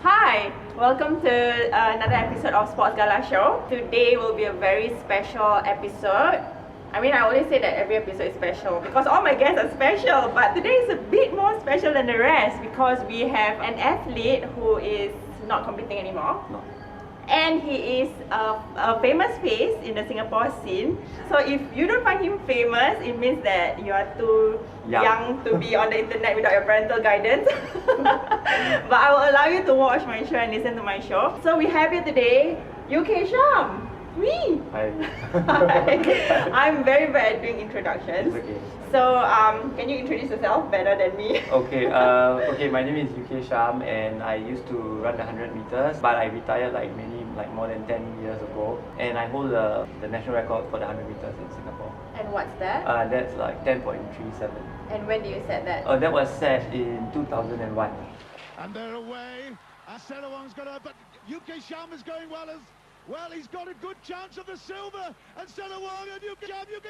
Hi, welcome to another episode of Sports Gala Show. Today will be a very special episode. I always say that every episode is special because all my guests are special, but today is a bit more special than the rest because we have an athlete who is not competing anymore. No. And he is a famous face in the Singapore scene. So if you don't find him famous, it means that you are too young to be on the internet without your parental guidance. But I will allow you to watch my show and listen to my show. So we have here today UK Shyam. Me. Hi. I'm very bad at doing introductions. Okay. So can you introduce yourself better than me? Okay. My name is UK Shyam, and I used to run the 100 meters, but I retired more than 10 years ago, and I hold the national record for the 100 meters in Singapore. And what's that? That's like 10.37. And when did you set that? That was set in 2001. And they're away. Aselawang's got a, but UK Shyam is going well. He's got a good chance of the silver. And Selawang and UK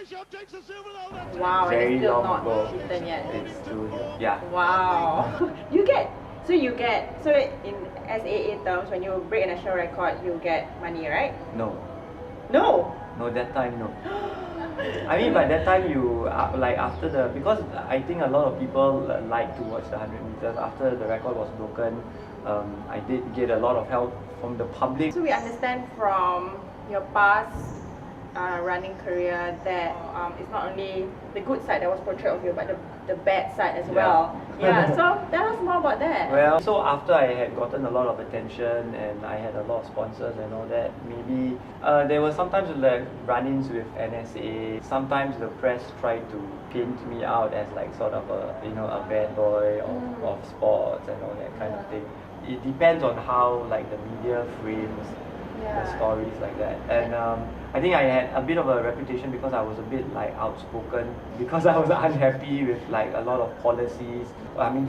Shyam takes the silver. Oh, that's Wow, and Very it's still long not ago. beaten yet. It's true. Yeah. Wow. So in SAA terms, when you break a national record, you get money, right? No. No. No, that time no. By that time because I think a lot of people like to watch the 100 meters. After the record was broken, I did get a lot of help from the public. So we understand from your past running career that it's not only the good side that was portrayed of you, but the bad side as well. Yeah. So tell us more about that. Well, so after I had gotten a lot of attention and I had a lot of sponsors and all that, maybe there were sometimes like run-ins with NSA. Sometimes the press tried to paint me out as like sort of a bad boy of sports and all that kind of thing. It depends on how like the media frames the stories like that. And I think I had a bit of a reputation because I was a bit like outspoken, because I was unhappy with like a lot of policies.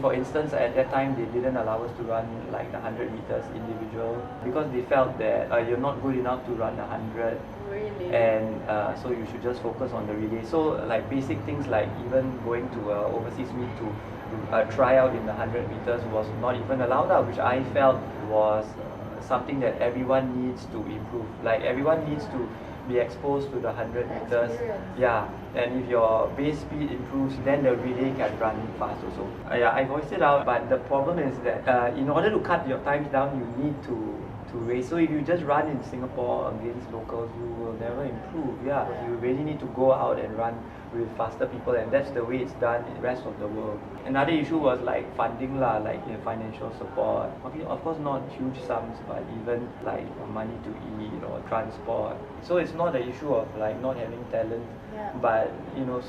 For instance, at that time they didn't allow us to run like the 100 meters individual because they felt that you're not good enough to run the 100. Really? And so you should just focus on the relay. So like basic things like even going to overseas meet to try out in the 100 meters was not even allowed out, which I felt was something that everyone needs to improve. Like everyone needs to be exposed to the 100 meters. Yeah, and if your base speed improves, then the relay can run fast also. I voiced it out, but the problem is that in order to cut your times down, you need to race. So if you just run in Singapore against locals, you will never improve. Yeah, you really need to go out and run with faster people, and that's the way it's done in the rest of the world. Another issue was like funding like financial support. Of course not huge sums, but even like money to eat or transport. So it's not an issue of like not having talent, but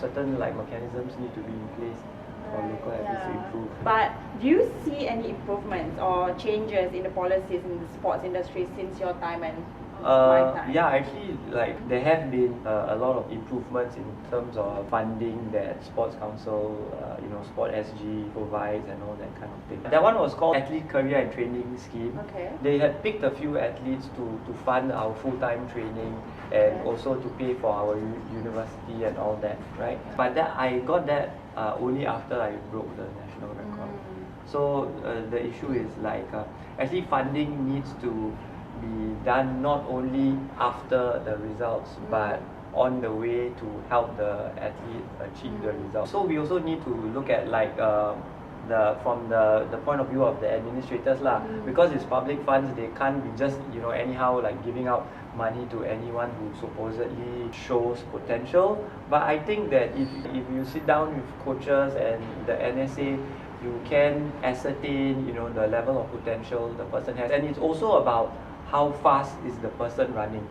certain like mechanisms need to be in place for local athletes to improve. But do you see any improvements or changes in the policies in the sports industry since your time and my time? Yeah, actually, like there have been a lot of improvements in terms of funding that Sports Council, Sport SG provides and all that kind of thing. That one was called Athlete Career and Training Scheme. Okay. They had picked a few athletes to fund our full-time training and also to pay for our university and all that, right? But I got that only after I broke the national record. So the issue is like actually funding needs to be done not only after the results but on the way to help the athlete achieve the results. So we also need to look at like from the point of view of the administrators because it's public funds, they can't be just anyhow like giving out money to anyone who supposedly shows potential. But I think that if you sit down with coaches and the NSA, you can ascertain the level of potential the person has, and it's also about how fast is the person running,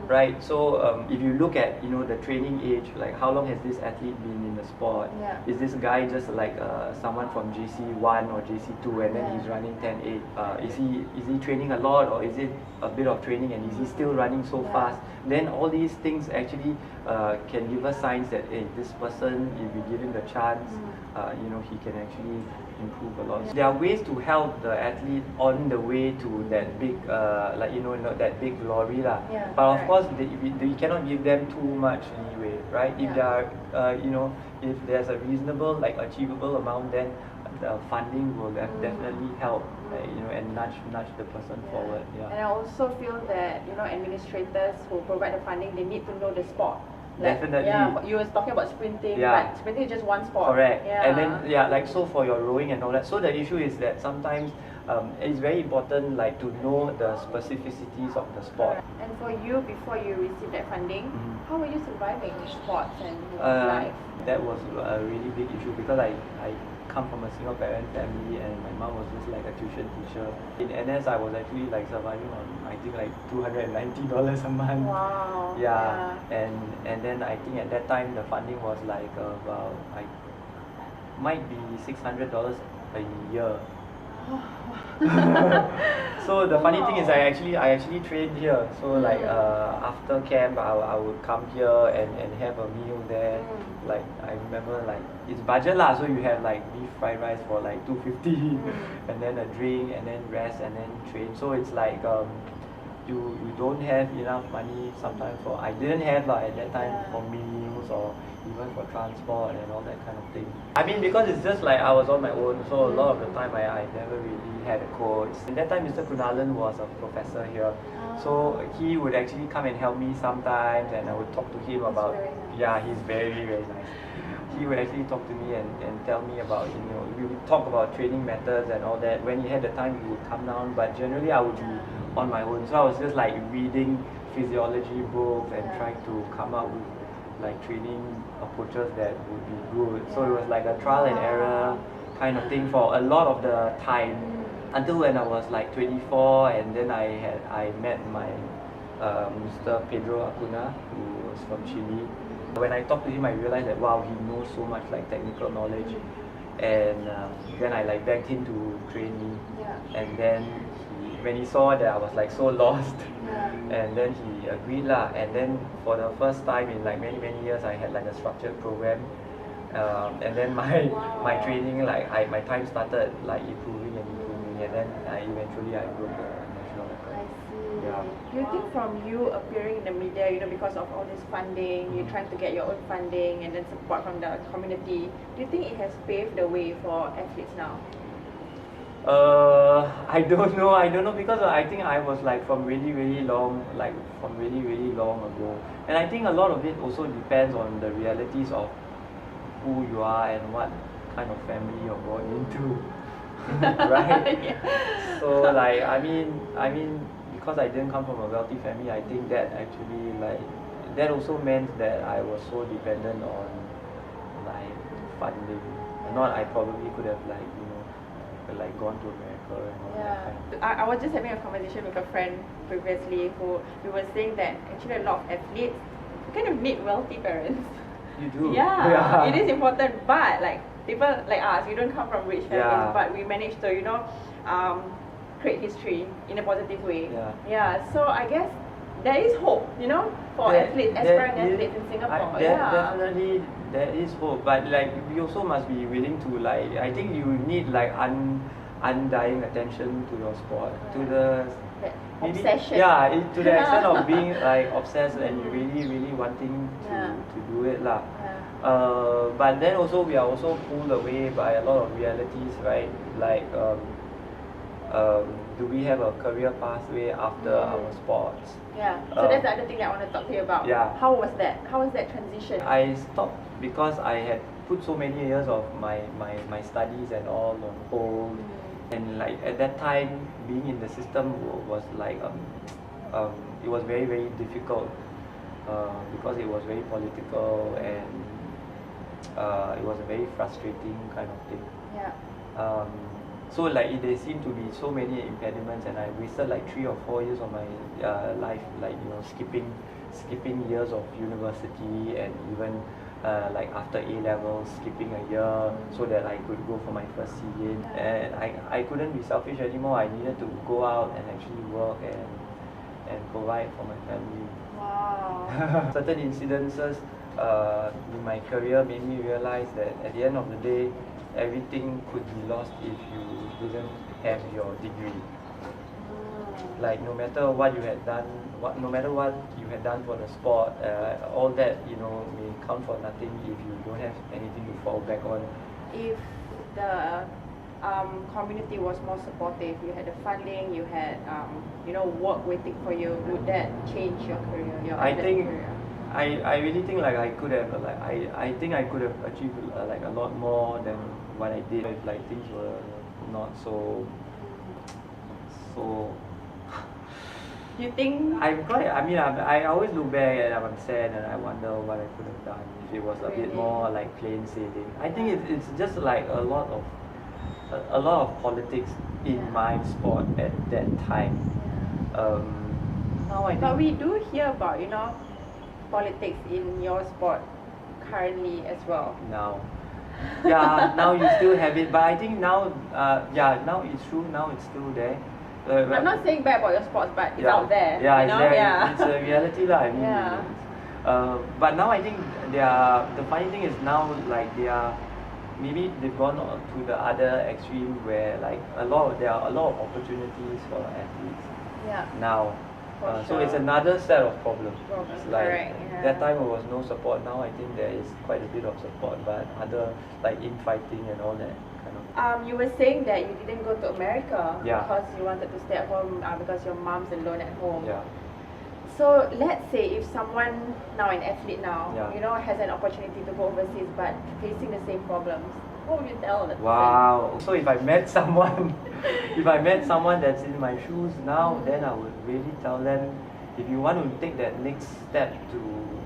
right? So if you look at the training age, like how long has this athlete been in the sport? Is this guy just like someone from JC1 or JC2 and then he's running 10.8? Is he training a lot, or is it a bit of training and is he still running so fast? Then all these things actually can give us signs that this person, if we give him the chance, he can actually improve a lot. So there are ways to help the athlete on the way to that big, that big glory lah. But of course, we cannot give them too much leeway, right? If they are, if there's a reasonable, achievable amount, then the funding will definitely help and nudge the person forward. And I also feel that administrators who provide the funding, they need to know the sport. Definitely. Yeah, you were talking about sprinting, but sprinting is just one sport. Correct. Yeah. And then like so for your rowing and all that. So the issue is that sometimes it's very important like to know the specificities of the sport. And for you, before you received that funding, how were you surviving sports and life? That was a really big issue because I come from a single parent family and my mom was just like a tuition teacher. In NS I was actually like surviving on I think like $290 a month. Wow. Yeah. And then I think at that time the funding was like about might be $600 a year. So the funny thing is I actually trained here. So like after camp I would come here and have a meal there. Like I remember like it's budget lah, so you have like beef fried rice for like $250 and then a drink and then rest and then train. So it's like you don't have enough money sometimes for I didn't have at that time for meals or even for transport and all that kind of thing. I mean because it's just like I was on my own, so a lot of the time I never really had a coach. At that time Mr. Kunalan was a professor here, so he would actually come and help me sometimes and I would talk to him about he's very very nice. He would actually talk to me and tell me about we would talk about training methods and all that. When he had the time he would come down, but generally I would be on my own, so I was just like reading physiology books and trying to come up with like training approaches that would be good. So it was like a trial and error kind of thing for a lot of the time until when I was like 24 and then I met my Mr. Pedro Acuna, who was from Chile. When I talked to him I realized that wow, he knows so much like technical knowledge, and then I like begged him to train me, and then when he saw that I was like so lost, and then he agreed lah. And then for the first time in like many years I had like a structured program, and then my training my time started like improving, and then eventually I broke the national record. I see. Yeah. Do you think from you appearing in the media, because of all this funding, you're trying to get your own funding and then support from the community, do you think it has paved the way for athletes now? I don't know because I think I was like from really long ago, and I think a lot of it also depends on the realities of who you are and what kind of family you're born into. Right? So like I mean because I didn't come from a wealthy family, I think that actually that also meant that I was so dependent on like funding. Not I probably could have gone to America and all that kind of thing. I was just having a conversation with a friend previously who we were saying that actually a lot of athletes kind of need wealthy parents. You do? Yeah, it is important, but like people like us, we don't come from rich families, but we managed to create history in a positive way. So I guess there is hope, for athletes, aspiring athletes in Singapore. Definitely there is hope, but like we also must be willing to I think you need undying attention to your sport, to the obsession. To the extent of being obsessed and you really wanting to do it lah. But then also we are also pulled away by a lot of realities, right? Like do we have a career pathway after our sports? So that's the other thing that I want to talk to you about. How was that? How was that transition? I stopped because I had put so many years of my studies and all on hold, and at that time being in the system was it was very difficult because it was very political and it was a very frustrating kind of thing. So there seemed to be so many impediments, and I wasted 3 or 4 years of my life skipping years of university, and even after A levels skipping a year so that I could go for my first CA. And I couldn't be selfish anymore. I needed to go out and actually work and provide for my family. Wow. Certain incidences in my career made me realize that at the end of the day, everything could be lost if you didn't have your degree. No matter what you had done, no matter what you had done for the sport, all that may count for nothing if you don't have anything to fall back on. If the community was more supportive, you had the funding, you had work waiting for you, would that change your career, your I athlete think career? I really think like I could have I think I could have achieved like a lot more than what I did if like things were not so. You think? I always look back and I'm sad and I wonder what I could have done if it was a bit more like plain sailing. I think it's just like a lot of politics in my sport at that time. Now I think But we do hear about politics in your sport currently as well. now. Yeah, now you still have it, but I think now, now it's true. Now it's still there. I'm not saying bad about your sports, but it's out there. Yeah, it's there. Yeah. It's a reality, lah. I mean, Yeah. but now I think the funny thing is now like maybe they've gone to the other extreme where like there are a lot of opportunities for athletes Yeah. now. For So it's sure. another set of problems. It's like Correct, yeah. that time there was no support. Now I think there is quite a bit of support, but other like infighting and all that kind of. You were saying that you didn't go to America Yeah. because you wanted to stay at home because your mom's alone at home. Yeah. So let's say if someone now, an athlete now, Yeah. has an opportunity to go overseas but facing the same problems, what would you tell that person? Wow. So if I met someone, that's in my shoes now, then I would really tell them, if you want to take that next step to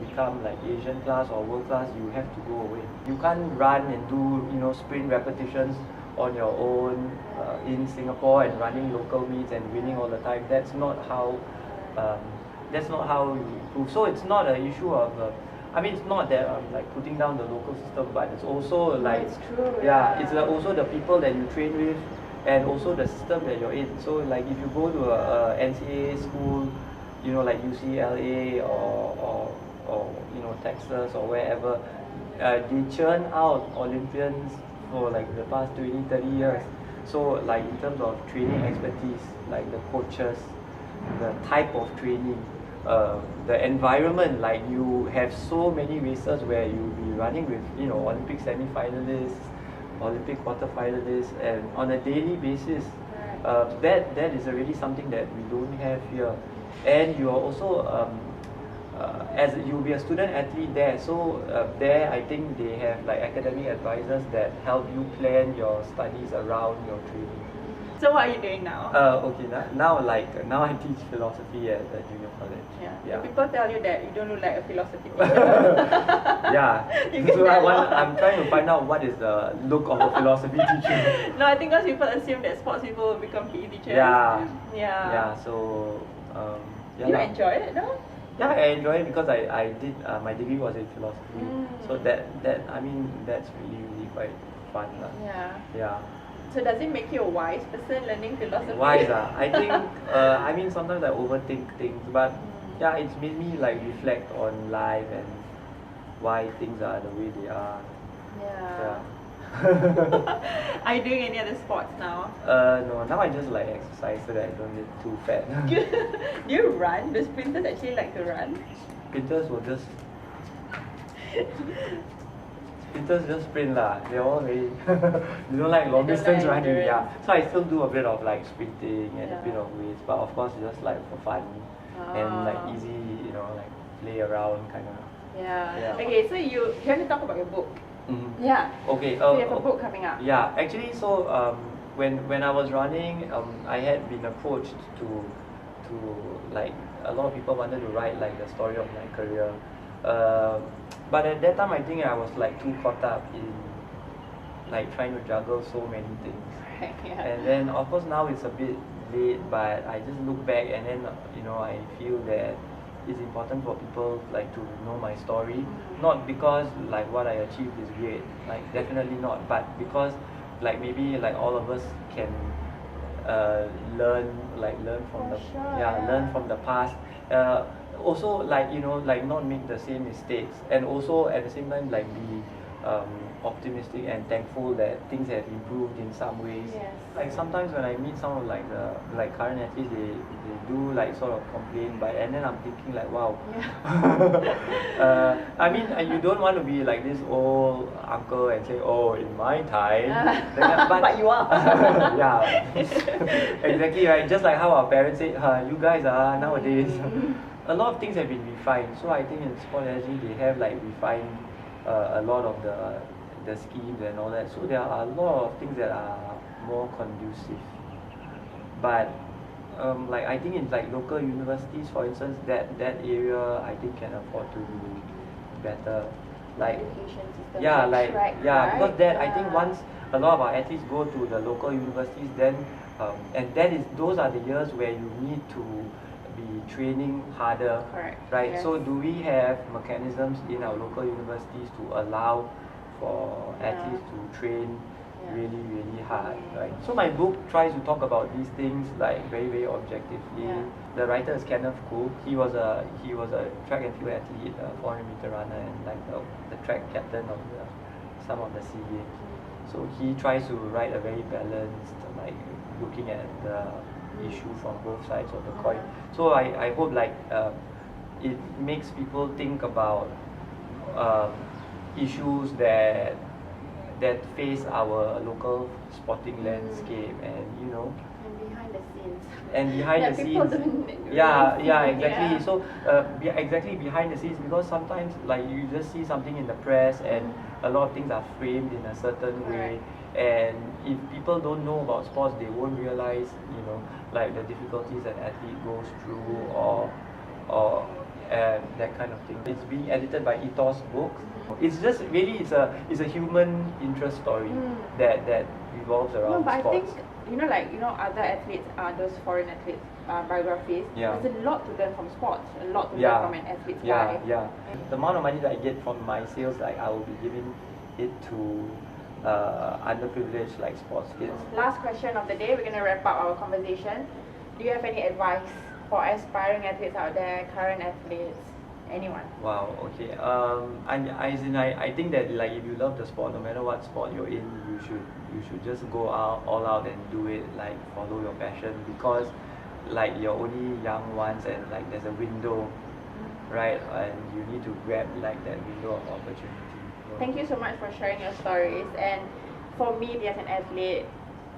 become like Asian class or world class, you have to go away. You can't run and do sprint repetitions on your own in Singapore and running local meets and winning all the time. That's not how you improve. So it's not an issue of. It's not that I'm like putting down the local system, but it's also like it's true. it's also the people that you train with, and also the system that you're in. So like if you go to a NCAA school, like UCLA or Texas or wherever, they churn out Olympians for like the past 20-30 years. So like in terms of training expertise, like the coaches, the type of training, the environment, like you have so many races where you'll be running with Olympic semi-finalists, Olympic quarter-finalists, and on a daily basis. That is already something that we don't have here. And you are also you'll be a student athlete there, so there I think they have like academic advisors that help you plan your studies around your training. So what are you doing now? Now I teach philosophy at the junior college. Yeah. People tell you that you don't look like a philosophy teacher. Yeah. So I'm trying to find out what is the look of a philosophy teacher. No, I think because people assume that sports people will become PE teachers. Yeah. Yeah. So You enjoy it, no? Yeah, I enjoy it because I did my degree was in philosophy. So that's really quite fun. Yeah. So does it make you a wise person learning philosophy? Wise, I think sometimes I overthink things, but yeah, it's made me like reflect on life and why things are the way they are. Yeah. Are you doing any other sports now? No, now I just like exercise so that I don't get too fat. Do you run? Do sprinters actually like to run? Sprinters will just sprint lah. They're all very they don't like long distance running. endurance. Yeah. So I still do a bit of like sprinting and a bit of weights, but of course just like for fun and like easy, like play around kind of. Yeah. Okay, so you have to talk about your book. Mm-hmm. Yeah. Okay. So you have a book coming up. Yeah, actually, so when I was running, I had been approached to like a lot of people wanted to write like the story of my career, but at that time I think I was like too caught up in like trying to juggle so many things. Yeah. And then of course now it's a bit late, but I just look back and then I feel that it's important for people like to know my story, not because like what I achieved is great, like definitely not, but because like maybe like all of us can learn from learn from the past, also like like not make the same mistakes, and also at the same time like be optimistic and thankful that things have improved in some ways. Yes. Like sometimes when I meet some of like the current athletes, they do like sort of complain, but and then I'm thinking like, wow. Yeah. I mean, you don't want to be like this old uncle and say, oh, in my time. But you are. Yeah, exactly right. Just like how our parents say, you guys are nowadays. A lot of things have been refined. So I think in sport energy they have like refined a lot of the schemes and all that. So there are a lot of things that are more conducive. But like I think in like local universities, for instance, that area I think can afford to do better. Like Education system. yeah, like track, yeah, right? because that I Yeah. think once a lot of our athletes go to the local universities, then and those are the years where you need to be training harder, Correct. right? Yes. So do we have mechanisms in our local universities to allow for athletes to train really, really hard, right? So my book tries to talk about these things like very, very objectively. Yeah. The writer is Kenneth Koo. He was a track and field athlete, a 400-meter runner, and like the track captain of some of the sea games. So he tries to write a very balanced, like looking at the issue from both sides of the coin. So I hope like it makes people think about issues that face our local sporting landscape, and you know, And behind the scenes. and behind That the people scenes. don't really Yeah, see. yeah, exactly. Yeah. So exactly behind the scenes, because sometimes like you just see something in the press and a lot of things are framed in a certain way, and if people don't know about sports, they won't realize, you know, like the difficulties an athlete goes through, or that kind of thing. It's being edited by Ethos Books. It's just really it's a human interest story that revolves No, around but sports. I think other athletes, those foreign athletes biographies. Yeah. There's a lot to learn from sports, a lot to Yeah. learn from an athlete's life. Yeah. The amount of money that I get from my sales, like I will be giving it to underprivileged like sports kids. Last question of the day. We're gonna wrap up our conversation. Do you have any advice for aspiring athletes out there, current athletes, anyone? Wow. Okay. I think that like if you love the sport, no matter what sport you're in, you should just go out all out and do it. Like follow your passion, because like you're only young once, and like there's a window, right? And you need to grab like that window of opportunity. Thank you so much for sharing your stories. And for me, as an athlete,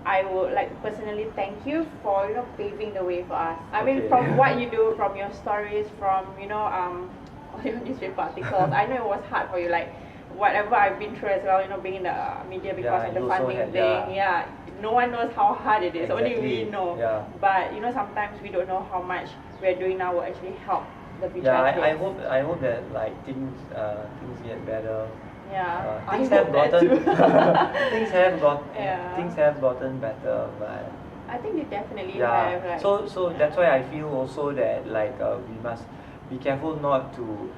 I would like to personally thank you for paving the way for us. I mean, Okay. from what you do, from your stories, from all your newspaper articles. I know it was hard for you, like whatever I've been through as well. Being in the media because of the you also funding had- thing. Yeah, no one knows how hard it is. Only we Exactly. know. Yeah. But sometimes we don't know how much we're doing now will actually help the future Yeah, athletes. I hope that like things get better. Yeah, I Things hope have that gotten too. things have gotten better, but I think they definitely yeah. have. Like, So that's why I feel also that like we must be careful not to.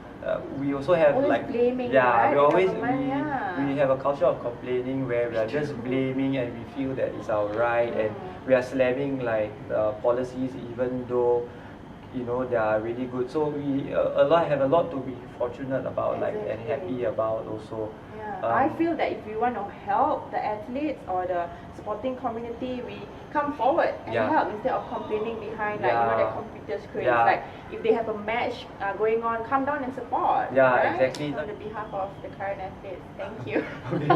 We also have always like blaming, yeah, right, we the always government, we have a culture of complaining where we are just blaming, and we feel that it's our right, and we are slamming like the policies even though they are really good. So we have a lot to be fortunate about, like, and happy about also. Yeah, I feel that if we want to help the athletes or the sporting community, we come forward and help instead of complaining behind their computer screens. Yeah. Like if they have a match going on, come down and support. Yeah, right? exactly. So on the behalf of the current athletes, thank you. Okay.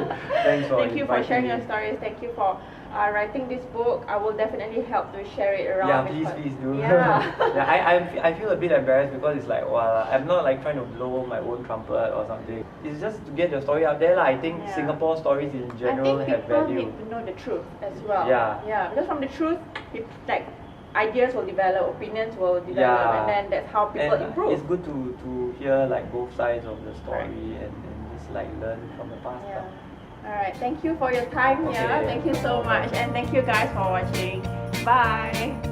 Thanks for Thank you for inviting sharing me. your stories. Thank you for writing this book. I will definitely help to share it around. Yeah, because- please do. Yeah. Yeah, I feel a bit embarrassed because it's like, well, I'm not like trying to blow my own trumpet or something. It's just to get your story out there. I think Yeah. Singapore stories in general I think have people value. need to know the truth as well. Yeah. Yeah, because from the truth, like ideas will develop, opinions will develop, Yeah. and then that's how people And improve. it's good to hear like both sides of the story, and just like learn from the past. Yeah. Alright, thank you for your time. Yeah, Okay. thank you so much, and thank you guys for watching. Bye.